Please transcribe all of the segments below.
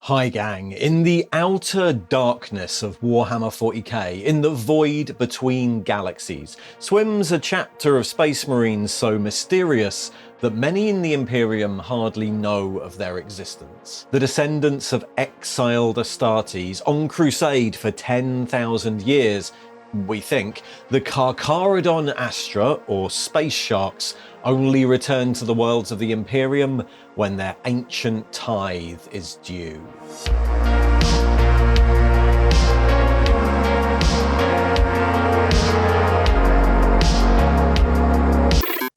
Hi gang, in the outer darkness of Warhammer 40k, in the void between galaxies, swims a chapter of Space Marines so mysterious that many in the Imperium hardly know of their existence. The descendants of exiled Astartes on crusade for 10,000 years, we think, the Carcharodon Astra, or Space Sharks, only return to the worlds of the Imperium when their ancient tithe is due.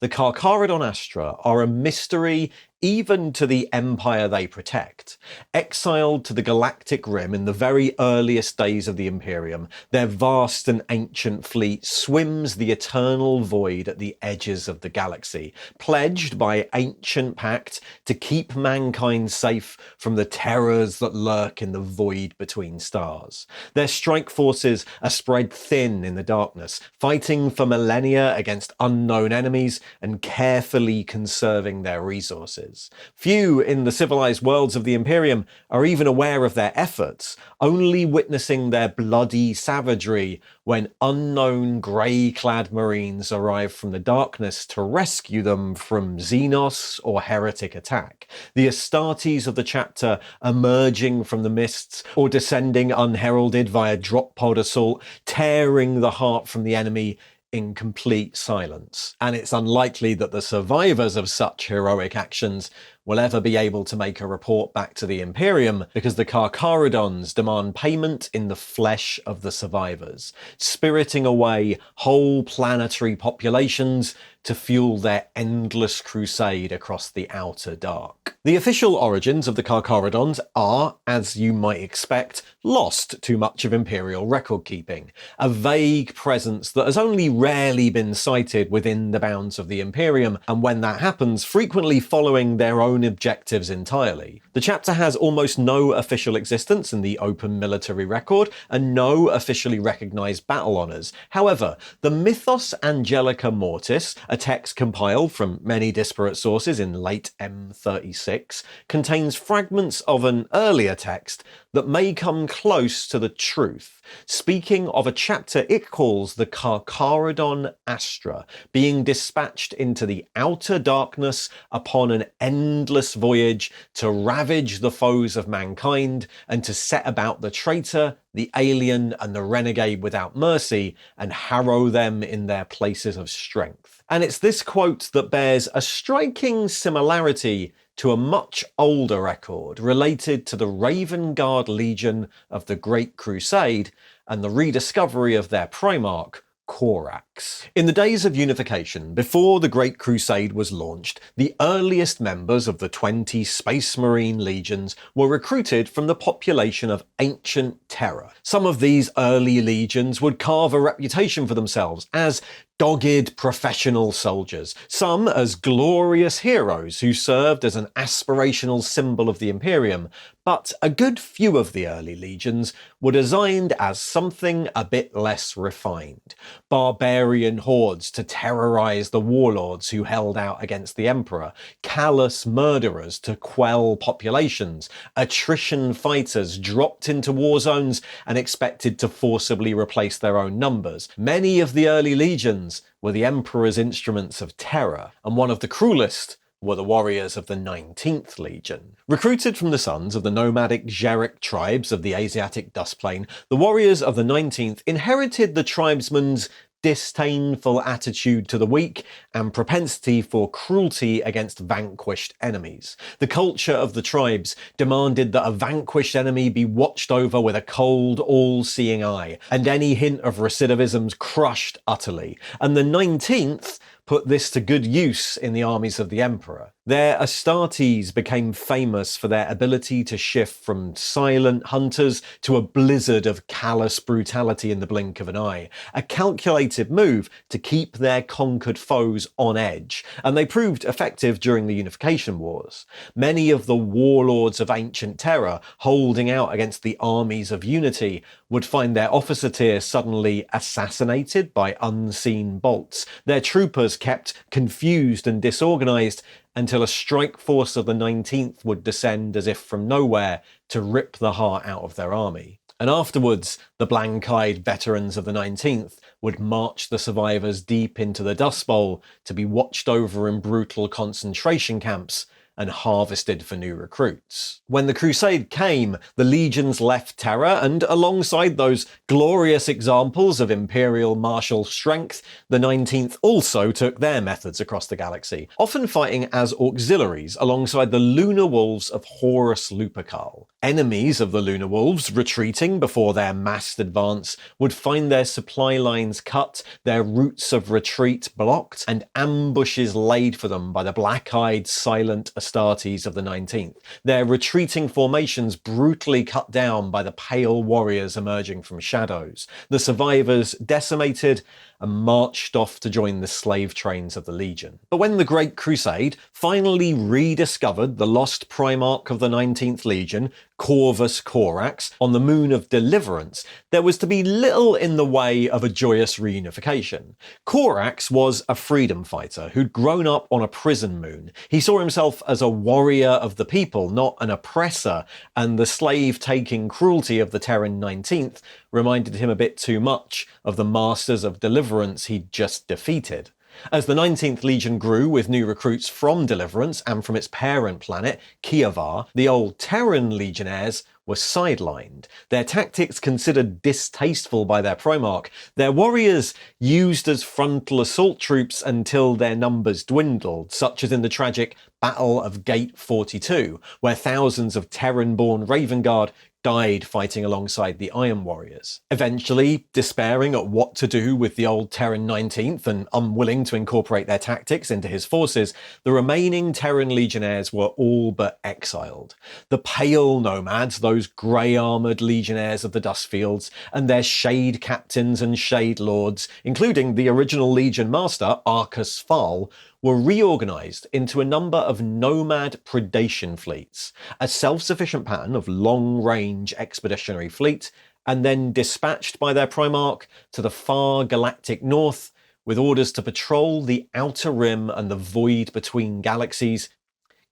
The Carcharodon Astra are a mystery even to the empire they protect. Exiled to the galactic rim in the very earliest days of the Imperium, their vast and ancient fleet swims the eternal void at the edges of the galaxy, pledged by ancient pact to keep mankind safe from the terrors that lurk in the void between stars. Their strike forces are spread thin in the darkness, fighting for millennia against unknown enemies and carefully conserving their resources. Few in the civilized worlds of the Imperium are even aware of their efforts, only witnessing their bloody savagery when unknown grey-clad Marines arrive from the darkness to rescue them from Xenos or heretic attack. The Astartes of the chapter emerging from the mists or descending unheralded via drop pod assault, tearing the heart from the enemy in complete silence. And it's unlikely that the survivors of such heroic actions will ever be able to make a report back to the Imperium because the Carcharodons demand payment in the flesh of the survivors, spiriting away whole planetary populations to fuel their endless crusade across the outer dark. The official origins of the Carcharodons are, as you might expect, lost to much of Imperial record keeping, a vague presence that has only rarely been sighted within the bounds of the Imperium, and when that happens, frequently following their own objectives entirely. The chapter has almost no official existence in the open military record, and no officially recognised battle honours. However, the Mythos Angelica Mortis, a text compiled from many disparate sources in late M36, contains fragments of an earlier text that may come close to the truth, speaking of a chapter it calls the Carcharodon Astra, being dispatched into the outer darkness upon an endless voyage to ravage the foes of mankind and to set about the traitor, the alien, and the renegade without mercy and harrow them in their places of strength. And it's this quote that bears a striking similarity to a much older record related to the Raven Guard Legion of the Great Crusade and the rediscovery of their Primarch, Corax. In the days of unification, before the Great Crusade was launched, the earliest members of the 20 Space Marine legions were recruited from the population of ancient Terra. Some of these early legions would carve a reputation for themselves as dogged professional soldiers, some as glorious heroes who served as an aspirational symbol of the Imperium, but a good few of the early legions were designed as something a bit less refined. Barbarian hordes to terrorize the warlords who held out against the Emperor, callous murderers to quell populations, attrition fighters dropped into war zones and expected to forcibly replace their own numbers. Many of the early legions were the Emperor's instruments of terror, and one of the cruelest were the warriors of the 19th Legion. Recruited from the sons of the nomadic Xeric tribes of the Asiatic Dustplain, the warriors of the 19th inherited the tribesmen's disdainful attitude to the weak and propensity for cruelty against vanquished enemies. The culture of the tribes demanded that a vanquished enemy be watched over with a cold, all-seeing eye, and any hint of recidivism crushed utterly. And the 19th put this to good use in the armies of the Emperor. Their Astartes became famous for their ability to shift from silent hunters to a blizzard of callous brutality in the blink of an eye, a calculated move to keep their conquered foes on edge, and they proved effective during the Unification Wars. Many of the warlords of ancient Terra holding out against the armies of Unity would find their officer tier suddenly assassinated by unseen bolts, their troopers kept confused and disorganized, until a strike force of the 19th would descend as if from nowhere to rip the heart out of their army. And afterwards, the blank-eyed veterans of the 19th would march the survivors deep into the Dust Bowl to be watched over in brutal concentration camps and harvested for new recruits. When the Crusade came, the legions left Terra, and alongside those glorious examples of imperial martial strength, the 19th also took their methods across the galaxy, often fighting as auxiliaries alongside the lunar wolves of Horus Lupercal. Enemies of the lunar wolves, retreating before their massed advance, would find their supply lines cut, their routes of retreat blocked, and ambushes laid for them by the black-eyed, silent Astartes of the 19th, their retreating formations brutally cut down by the pale warriors emerging from shadows, the survivors decimated and marched off to join the slave trains of the Legion. But when the Great Crusade finally rediscovered the lost Primarch of the 19th Legion, Corvus Corax, on the moon of Deliverance, there was to be little in the way of a joyous reunification. Corax was a freedom fighter who'd grown up on a prison moon. He saw himself as a warrior of the people, not an oppressor, and the slave-taking cruelty of the Terran 19th reminded him a bit too much of the Masters of Deliverance he'd just defeated. As the 19th Legion grew with new recruits from Deliverance and from its parent planet, Kievar, the old Terran legionnaires were sidelined, their tactics considered distasteful by their Primarch, their warriors used as frontal assault troops until their numbers dwindled, such as in the tragic Battle of Gate 42, where thousands of Terran-born Raven Guard died fighting alongside the Iron Warriors. Eventually, despairing at what to do with the old Terran 19th and unwilling to incorporate their tactics into his forces, the remaining Terran legionnaires were all but exiled. The Pale Nomads, those grey-armoured legionnaires of the Dustfields, and their Shade Captains and Shade Lords, including the original Legion Master, Arcus Phal, were reorganised into a number of nomad predation fleets, a self-sufficient pattern of long-range expeditionary fleet, and then dispatched by their Primarch to the far galactic north with orders to patrol the Outer Rim and the void between galaxies,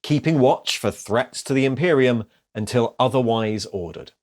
keeping watch for threats to the Imperium until otherwise ordered.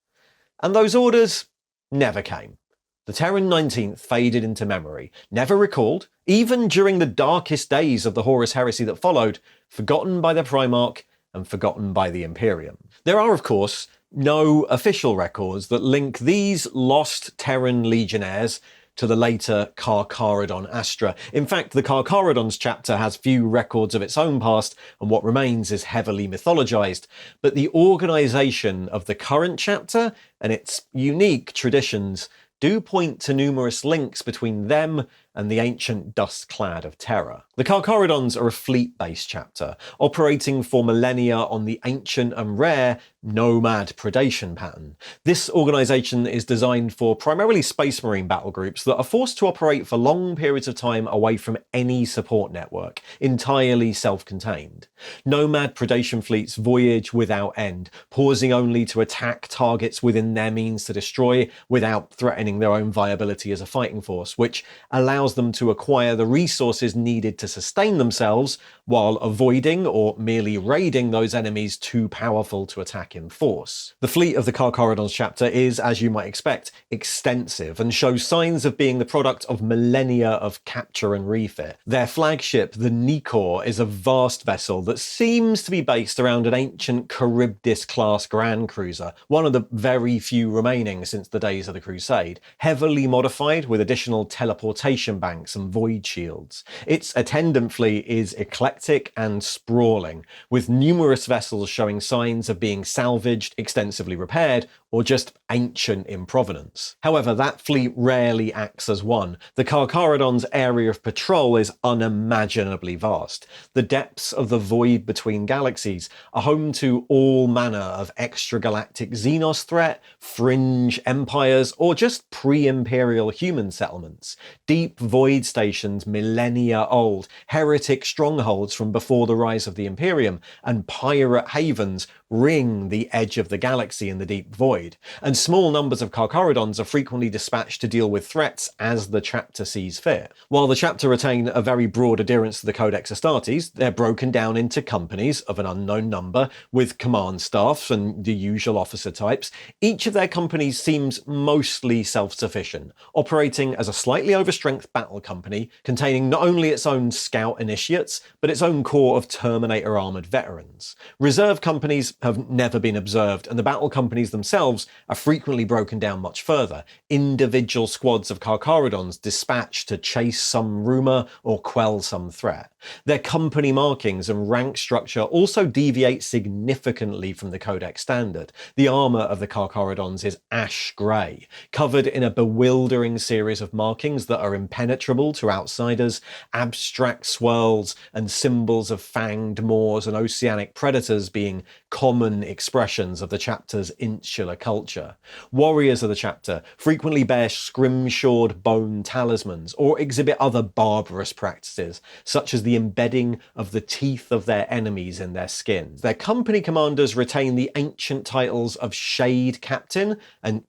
And those orders never came. The Terran 19th faded into memory, never recalled, even during the darkest days of the Horus heresy that followed, forgotten by their Primarch and forgotten by the Imperium. There are, of course, no official records that link these lost Terran legionnaires to the later Carcharodon Astra. In fact, the Carcharodons chapter has few records of its own past, and what remains is heavily mythologized. But the organisation of the current chapter and its unique traditions do point to numerous links between them and the ancient dust-clad of Terra. The Carcharodons are a fleet-based chapter, operating for millennia on the ancient and rare nomad predation pattern. This organisation is designed for primarily Space Marine battle groups that are forced to operate for long periods of time away from any support network, entirely self-contained. Nomad predation fleets voyage without end, pausing only to attack targets within their means to destroy without threatening their own viability as a fighting force, which allows them to acquire the resources needed to sustain themselves while avoiding or merely raiding those enemies too powerful to attack in force. The fleet of the Carcharodons chapter is, as you might expect, extensive and shows signs of being the product of millennia of capture and refit. Their flagship, the Nikor, is a vast vessel that seems to be based around an ancient Charybdis-class Grand Cruiser, one of the very few remaining since the days of the Crusade, heavily modified with additional teleportation banks and void shields. Its attendant fleet is eclectic and sprawling, with numerous vessels showing signs of being salvaged, extensively repaired, or just ancient in provenance. However, that fleet rarely acts as one. The Carcharodons' area of patrol is unimaginably vast. The depths of the void between galaxies are home to all manner of extragalactic Xenos threat, fringe empires, or just pre-imperial human settlements. Deep void stations millennia old, heretic strongholds from before the rise of the Imperium, and pirate havens ring the edge of the galaxy in the deep void. And small numbers of Carcharodons are frequently dispatched to deal with threats as the chapter sees fit. While the chapter retain a very broad adherence to the Codex Astartes, they're broken down into companies of an unknown number with command staffs and the usual officer types. Each of their companies seems mostly self-sufficient, operating as a slightly overstrength battle company containing not only its own scout initiates, but its own core of Terminator armoured veterans. Reserve companies have never been observed, and the battle companies themselves are frequently broken down much further. Individual squads of Carcharodons dispatched to chase some rumour or quell some threat. Their company markings and rank structure also deviate significantly from the Codex standard. The armour of the Carcharodons is ash grey, covered in a bewildering series of markings that are impenetrable to outsiders, abstract swirls and symbols of fanged maws and oceanic predators being common expressions of the chapter's insular culture. Warriors of the chapter frequently bear scrimshawed bone talismans or exhibit other barbarous practices, such as the embedding of the teeth of their enemies in their skin. Their company commanders retain the ancient titles of Shade Captain and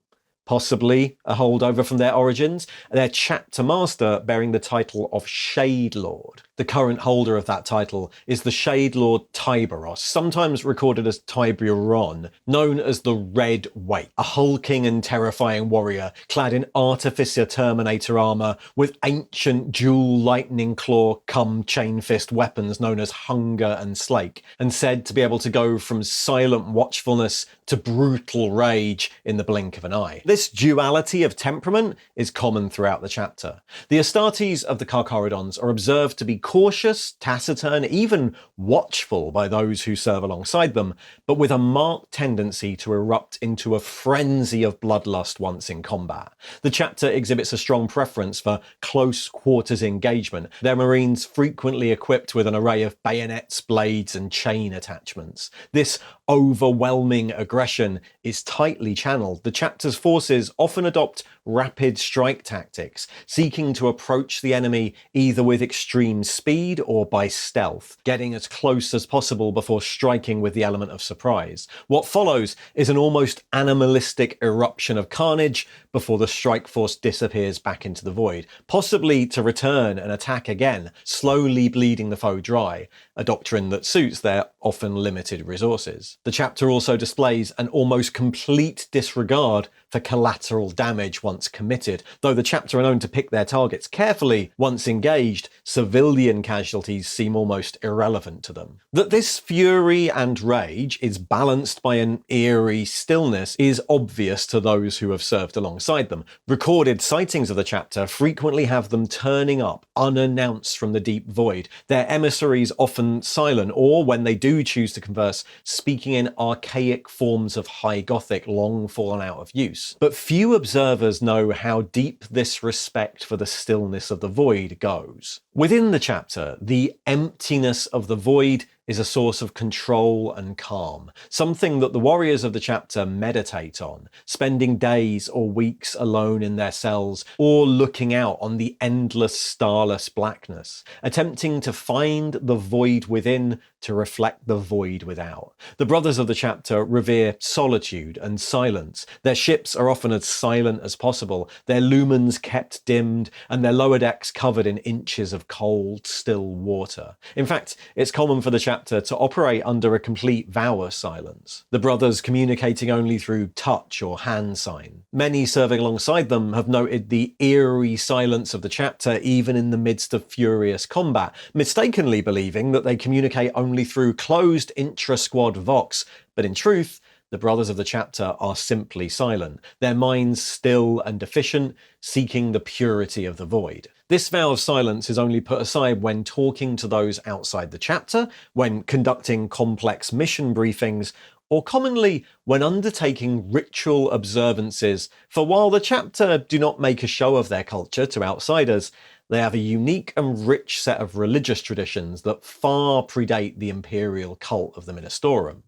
possibly a holdover from their origins, their chapter master bearing the title of Shade Lord. The current holder of that title is the Shade Lord Tiberos, sometimes recorded as Tiburon, known as the Red Wake, a hulking and terrifying warrior clad in Artificer Terminator armour with ancient dual lightning claw chain fist weapons known as Hunger and Slake, and said to be able to go from silent watchfulness to brutal rage in the blink of an eye. This duality of temperament is common throughout the chapter. The Astartes of the Carcharodons are observed to be cautious, taciturn, even watchful by those who serve alongside them, but with a marked tendency to erupt into a frenzy of bloodlust once in combat. The chapter exhibits a strong preference for close quarters engagement, their marines frequently equipped with an array of bayonets, blades, and chain attachments. This overwhelming aggression is tightly channeled. The chapter's forces often adopt rapid strike tactics, seeking to approach the enemy either with extreme speed or by stealth, getting as close as possible before striking with the element of surprise. What follows is an almost animalistic eruption of carnage before the strike force disappears back into the void, possibly to return and attack again, slowly bleeding the foe dry, a doctrine that suits their often limited resources. The chapter also displays an almost complete disregard for collateral damage once committed. Though the chapter are known to pick their targets carefully, once engaged, civilian casualties seem almost irrelevant to them. That this fury and rage is balanced by an eerie stillness is obvious to those who have served alongside them. Recorded sightings of the chapter frequently have them turning up unannounced from the deep void, their emissaries often silent, or when they do choose to converse, speaking in archaic forms of High Gothic long fallen out of use. But few observers know how deep this respect for the stillness of the void goes. Within the chapter, the emptiness of the void is a source of control and calm, something that the warriors of the chapter meditate on, spending days or weeks alone in their cells or looking out on the endless starless blackness, attempting to find the void within to reflect the void without. The brothers of the chapter revere solitude and silence. Their ships are often as silent as possible, their lumens kept dimmed, and their lower decks covered in inches of cold, still water. In fact, it's common for the chapter to operate under a complete vow of silence, the brothers communicating only through touch or hand sign. Many serving alongside them have noted the eerie silence of the chapter even in the midst of furious combat, mistakenly believing that they communicate only through closed intra-squad vox, but in truth, the brothers of the chapter are simply silent, their minds still and deficient, seeking the purity of the void. This vow of silence is only put aside when talking to those outside the chapter, when conducting complex mission briefings, or commonly when undertaking ritual observances, for while the chapter do not make a show of their culture to outsiders, they have a unique and rich set of religious traditions that far predate the imperial cult of the Ministorum.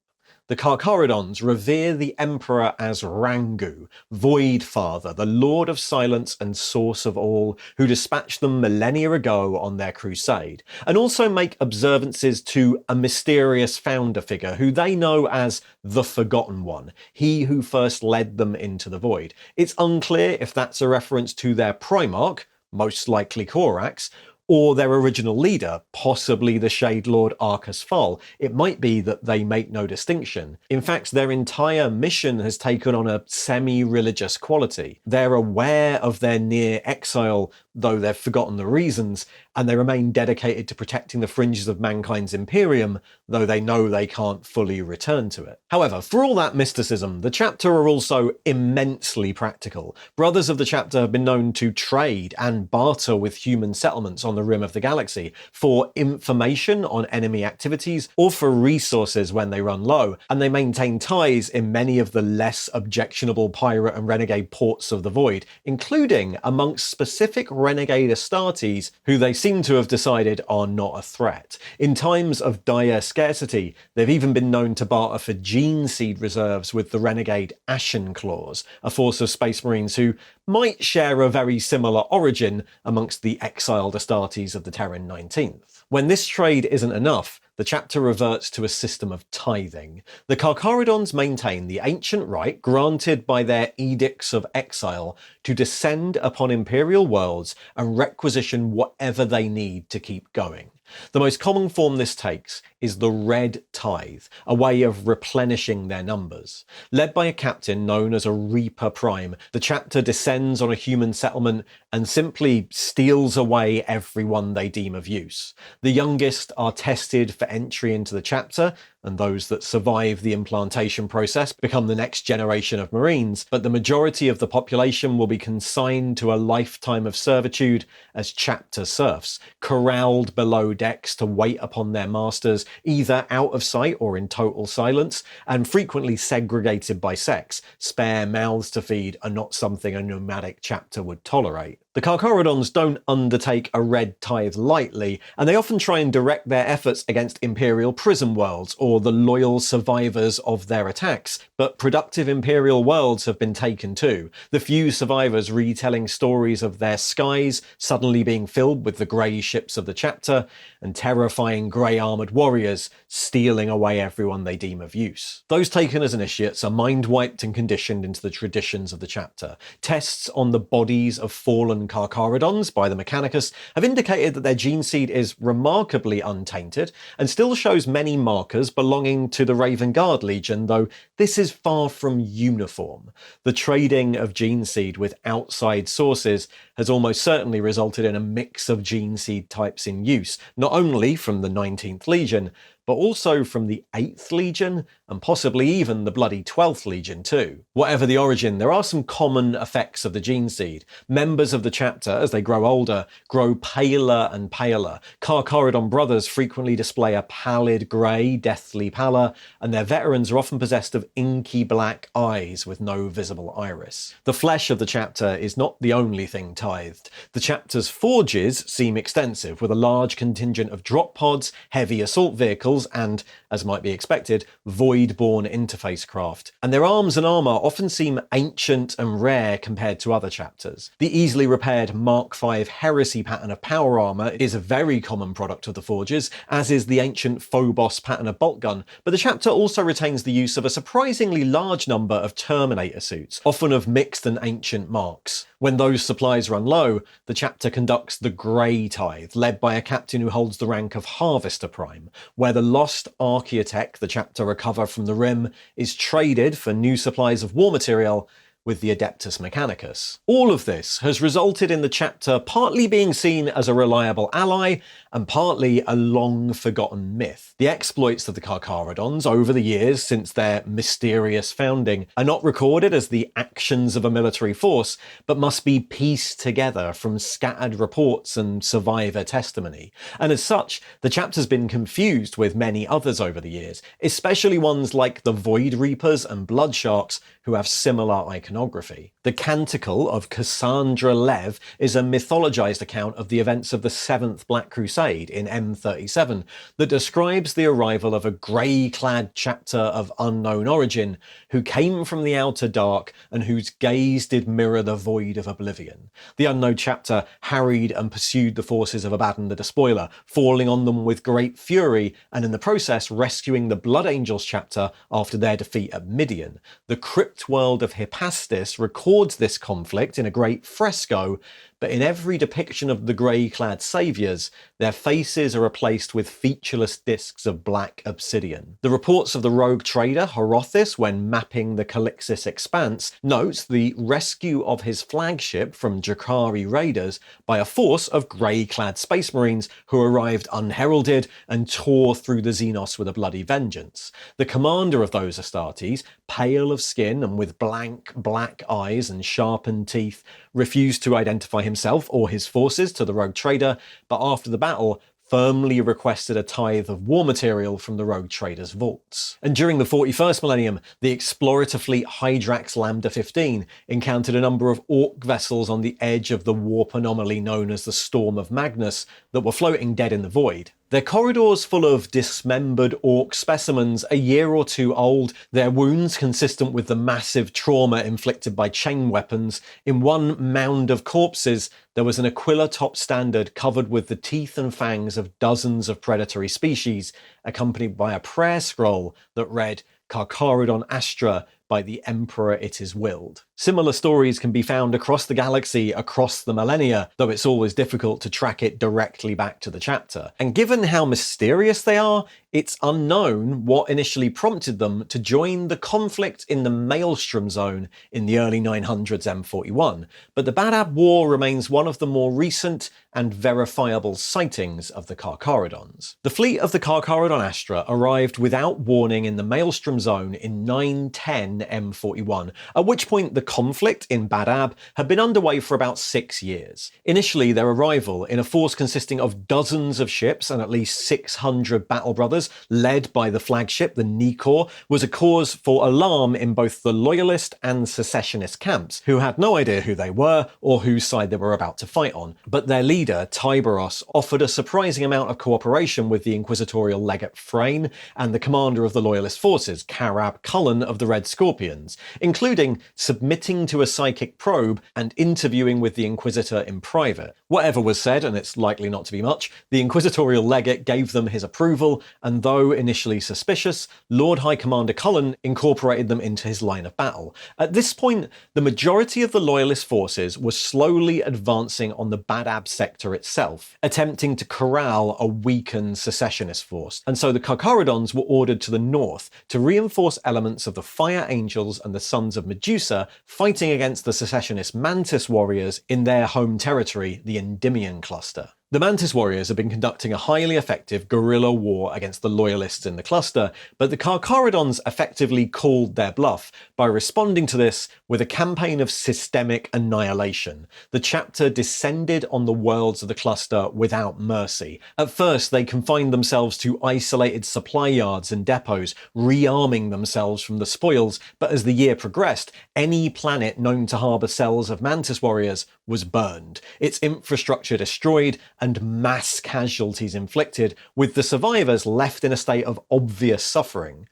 The Carcharodons revere the Emperor as Rangu, Void Father, the Lord of Silence and Source of all, who dispatched them millennia ago on their crusade, and also make observances to a mysterious founder figure who they know as the Forgotten One, he who first led them into the Void. It's unclear if that's a reference to their Primarch, most likely Korax, or their original leader, possibly the Shade Lord Arcus Fall. It might be that they make no distinction. In fact, their entire mission has taken on a semi-religious quality. They're aware of their near exile, though they've forgotten the reasons, and they remain dedicated to protecting the fringes of mankind's Imperium, though they know they can't fully return to it. However, for all that mysticism, the chapter are also immensely practical. Brothers of the chapter have been known to trade and barter with human settlements on the rim of the galaxy for information on enemy activities or for resources when they run low, and they maintain ties in many of the less objectionable pirate and renegade ports of the Void, including amongst specific renegade Astartes, who they seem to have decided are not a threat. In times of dire scarcity, they've even been known to barter for gene seed reserves with the renegade Ashen Claws, a force of Space Marines who might share a very similar origin amongst the exiled Astartes of the Terran 19th. When this trade isn't enough, the chapter reverts to a system of tithing. The Carcharodons maintain the ancient right granted by their edicts of exile to descend upon Imperial worlds and requisition whatever they need to keep going. The most common form this takes is the Red Tithe, a way of replenishing their numbers. Led by a captain known as a Reaper Prime, the chapter descends on a human settlement and simply steals away everyone they deem of use. The youngest are tested for entry into the chapter, and those that survive the implantation process become the next generation of Marines, but the majority of the population will be consigned to a lifetime of servitude as chapter serfs, corralled below decks to wait upon their masters, either out of sight or in total silence, and frequently segregated by sex. Spare mouths to feed are not something a nomadic chapter would tolerate. The Carcharodons don't undertake a red tithe lightly, and they often try and direct their efforts against Imperial prison worlds or the loyal survivors of their attacks, but productive Imperial worlds have been taken too, the few survivors retelling stories of their skies suddenly being filled with the grey ships of the chapter, and terrifying grey armoured warriors stealing away everyone they deem of use. Those taken as initiates are mind-wiped and conditioned into the traditions of the chapter. Tests on the bodies of fallen Carcharodons by the Mechanicus have indicated that their gene seed is remarkably untainted and still shows many markers belonging to the Raven Guard Legion, though this is far from uniform. The trading of gene seed with outside sources has almost certainly resulted in a mix of gene seed types in use, not only from the 19th Legion, but also from the 8th Legion, and possibly even the bloody 12th Legion too. Whatever the origin, there are some common effects of the gene seed. Members of the chapter, as they grow older, grow paler and paler. Carcharodon brothers frequently display a pallid grey, deathly pallor, and their veterans are often possessed of inky black eyes with no visible iris. The flesh of the chapter is not the only thing tithed. The chapter's forges seem extensive, with a large contingent of drop pods, heavy assault vehicles, and, as might be expected, void-born interface craft. And their arms and armour often seem ancient and rare compared to other chapters. The easily repaired Mark V Heresy pattern of power armour is a very common product of the forges, as is the ancient Phobos pattern of bolt gun, but the chapter also retains the use of a surprisingly large number of Terminator suits, often of mixed and ancient marks. When those supplies run low, the chapter conducts the Grey Tithe, led by a captain who holds the rank of Harvester Prime, where the lost Archaeotech the chapter recover from the Rim is traded for new supplies of war material with the Adeptus Mechanicus. All of this has resulted in the chapter partly being seen as a reliable ally and partly a long-forgotten myth. The exploits of the Carcharodons over the years since their mysterious founding are not recorded as the actions of a military force, but must be pieced together from scattered reports and survivor testimony. And as such, the chapter's been confused with many others over the years, especially ones like the Void Reapers and Blood Sharks, who have similar iconography. iconography. The Canticle of Cassandra Lev is a mythologized account of the events of the Seventh Black Crusade in M37 that describes the arrival of a grey-clad chapter of unknown origin who came from the outer dark and whose gaze did mirror the void of oblivion. The unknown chapter harried and pursued the forces of Abaddon the Despoiler, falling on them with great fury and in the process rescuing the Blood Angels chapter after their defeat at Midian. The crypt world of Hypastis records this conflict in a great fresco, but in every depiction of the grey-clad saviours, their faces are replaced with featureless discs of black obsidian. The reports of the rogue trader Horothis, when mapping the Calixis expanse, notes the rescue of his flagship from Drakari raiders by a force of grey-clad space marines who arrived unheralded and tore through the Xenos with a bloody vengeance. The commander of those Astartes, pale of skin and with blank black eyes and sharpened teeth, refused to identify himself or his forces to the rogue trader, but after the battle firmly requested a tithe of war material from the rogue trader's vaults. And during the 41st millennium, the explorator fleet Hydrax Lambda 15 encountered a number of orc vessels on the edge of the warp anomaly known as the Storm of Magnus that were floating dead in the void. Their corridors full of dismembered orc specimens a year or two old, their wounds consistent with the massive trauma inflicted by chain weapons. In one mound of corpses, there was an Aquila top standard covered with the teeth and fangs of dozens of predatory species, accompanied by a prayer scroll that read, "Carcharodon Astra, by the Emperor it is willed." Similar stories can be found across the galaxy, across the millennia, though it's always difficult to track it directly back to the chapter. And given how mysterious they are, it's unknown what initially prompted them to join the conflict in the Maelstrom Zone in the early 900s M41, but the Badab War remains one of the more recent and verifiable sightings of the Carcharodons. The fleet of the Carcharodon Astra arrived without warning in the Maelstrom Zone in 910 M41, at which point the conflict in Badab had been underway for about 6 years. Initially, their arrival, in a force consisting of dozens of ships and at least 600 battle brothers, led by the flagship, the Nikor, was a cause for alarm in both the loyalist and secessionist camps, who had no idea who they were or whose side they were about to fight on. But their leader, Tiberos, offered a surprising amount of cooperation with the inquisitorial legate Frayne and the commander of the loyalist forces, Karab Cullen of the Red Scorpions, including submitting to a psychic probe and interviewing with the Inquisitor in private. Whatever was said, and it's likely not to be much, the inquisitorial legate gave them his approval, and though initially suspicious, Lord High Commander Cullen incorporated them into his line of battle. At this point, the majority of the loyalist forces were slowly advancing on the Badab sector itself, attempting to corral a weakened secessionist force, and so the Carcharodons were ordered to the north to reinforce elements of the Fire Angels and the Sons of Medusa fighting against the secessionist Mantis warriors in their home territory, the Endymion cluster. The Mantis warriors have been conducting a highly effective guerrilla war against the loyalists in the cluster, but the Carcharodons effectively called their bluff by responding to this with a campaign of systemic annihilation. The chapter descended on the worlds of the cluster without mercy. At first, they confined themselves to isolated supply yards and depots, rearming themselves from the spoils, but as the year progressed, any planet known to harbour cells of Mantis warriors was burned, its infrastructure destroyed, and mass casualties inflicted, with the survivors left in a state of obvious suffering.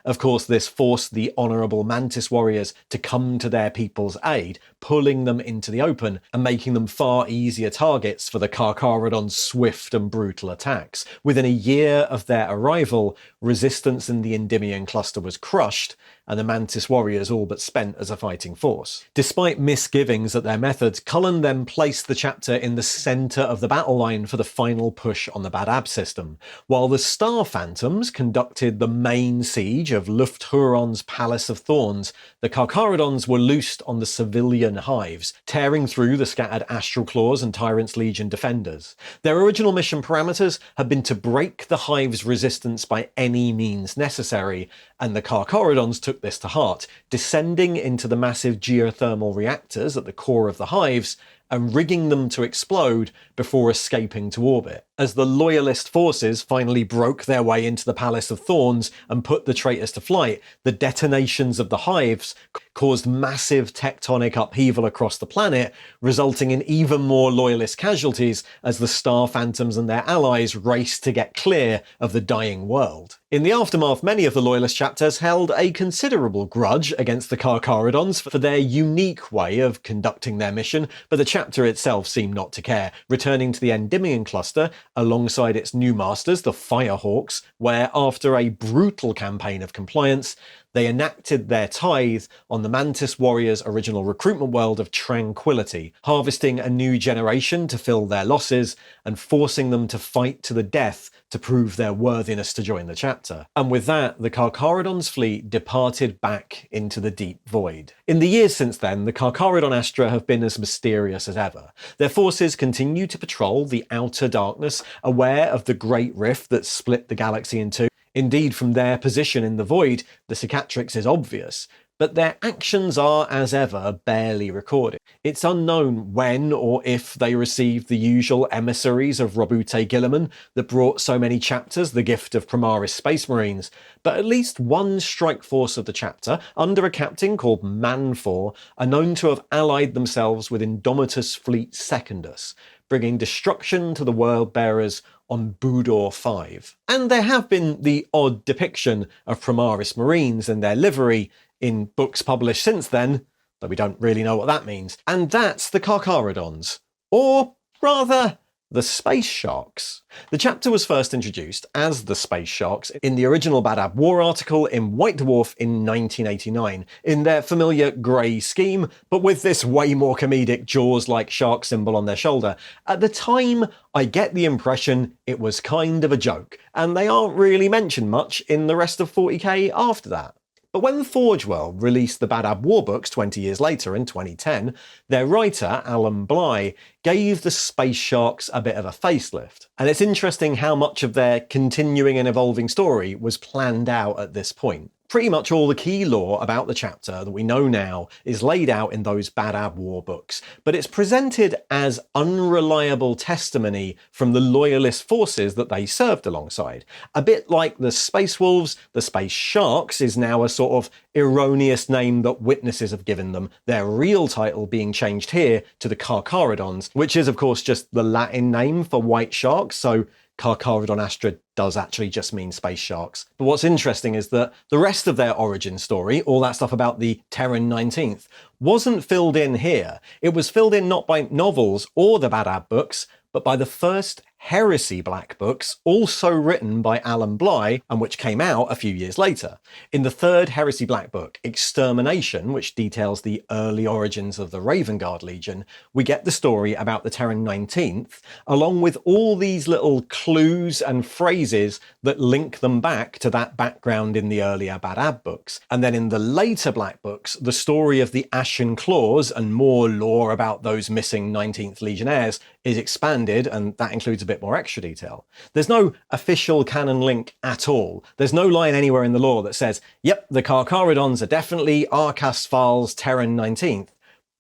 Of course, this forced the honourable Mantis warriors to come to their people's aid, pulling them into the open and making them far easier targets for the Carcharodons' swift and brutal attacks. Within a year of their arrival, resistance in the Endymion cluster was crushed, and the Mantis warriors all but spent as a fighting force. Despite misgivings at their methods, Cullen then placed the chapter in the centre of the battle line for the final push on the Badab system, while the Star Phantoms conducted the main siege of Lufthuron's Palace of Thorns. The Carcharodons were loosed on the civilian hives, tearing through the scattered Astral Claws and Tyrant's Legion defenders. Their original mission parameters had been to break the hive's resistance by any means necessary, and the Carcharodons took this to heart, descending into the massive geothermal reactors at the core of the hives and rigging them to explode before escaping to orbit. As the Loyalist forces finally broke their way into the Palace of Thorns and put the traitors to flight, the detonations of the hives caused massive tectonic upheaval across the planet, resulting in even more Loyalist casualties as the Star Phantoms and their allies raced to get clear of the dying world. In the aftermath, many of the Loyalist chapters held a considerable grudge against the Carcharodons for their unique way of conducting their mission, but the chapter itself seemed not to care, returning to the Endymion cluster alongside its new masters, the Firehawks, where after a brutal campaign of compliance, they enacted their tithe on the Mantis Warriors' original recruitment world of Tranquility, harvesting a new generation to fill their losses and forcing them to fight to the death to prove their worthiness to join the chapter. And with that, the Carcharodons' fleet departed back into the deep void. In the years since then, the Carcharodon Astra have been as mysterious as ever. Their forces continue to patrol the outer darkness, aware of the great rift that split the galaxy in two. Indeed, from their position in the void, the cicatrix is obvious, but their actions are, as ever, barely recorded. It's unknown when or if they received the usual emissaries of Robute Guilliman that brought so many chapters the gift of Primaris Space Marines, but at least one strike force of the chapter, under a captain called Manfor, are known to have allied themselves with Indomitus Fleet Secundus, bringing destruction to the world-bearers on Budor 5. And there have been the odd depiction of Primaris Marines and their livery in books published since then, though we don't really know what that means. And that's the Carcharodons. Or, rather, the Space Sharks. The chapter was first introduced as the Space Sharks in the original Badab War article in White Dwarf in 1989, in their familiar grey scheme, but with this way more comedic Jaws-like shark symbol on their shoulder. At the time, I get the impression it was kind of a joke, and they aren't really mentioned much in the rest of 40k after that. But when Forge World released the Badab War books 20 years later in 2010, their writer, Alan Bligh, gave the Space Sharks a bit of a facelift. And it's interesting how much of their continuing and evolving story was planned out at this point. Pretty much all the key lore about the chapter that we know now is laid out in those Badab War books, but it's presented as unreliable testimony from the Loyalist forces that they served alongside. A bit like the Space Wolves, the Space Sharks is now a sort of erroneous name that witnesses have given them, their real title being changed here to the Carcharodons, which is of course just the Latin name for white sharks, so Carcharodon Astra does actually just mean space sharks. But what's interesting is that the rest of their origin story, all that stuff about the Terran 19th, wasn't filled in here. It was filled in not by novels or the Badab books, but by the first Heresy Black books, also written by Alan Bligh, and which came out a few years later. In the third Heresy Black book, Extermination, which details the early origins of the Raven Guard Legion, we get the story about the Terran 19th, along with all these little clues and phrases that link them back to that background in the earlier Badab books. And then in the later Black books, the story of the Ashen Claws and more lore about those missing 19th Legionnaires is expanded, and that includes a bit more extra detail. There's no official canon link at all. There's no line anywhere in the lore that says, yep, the Carcharodons are definitely Arcastval's Terran 19th,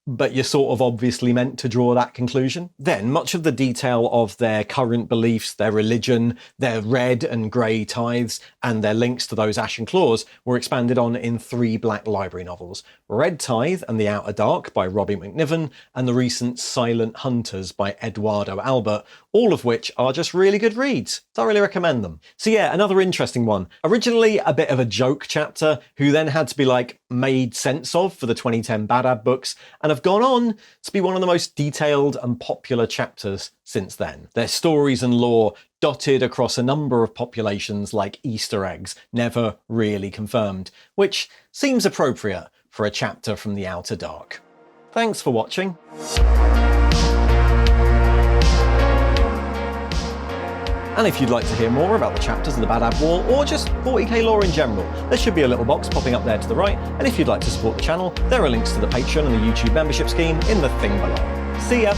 but you're sort of obviously meant to draw that conclusion. Then much of the detail of their current beliefs, their religion, their red and grey tithes, and their links to those Ashen Claws were expanded on in 3 Black Library novels: Red Tithe and the Outer Dark by Robbie McNiven, and the recent Silent Hunters by Eduardo Albert, all of which are just really good reads. Thoroughly recommend them. So yeah, another interesting one. Originally a bit of a joke chapter, who then had to be like made sense of for the 2010 Badab books, and have gone on to be one of the most detailed and popular chapters since then. Their stories and lore dotted across a number of populations like Easter eggs, never really confirmed, which seems appropriate for a chapter from the Outer Dark. Thanks for watching. And if you'd like to hear more about the chapters of the Badab War, or just 40k lore in general, there should be a little box popping up there to the right, and if you'd like to support the channel, there are links to the Patreon and the YouTube membership scheme in the thing below. See ya!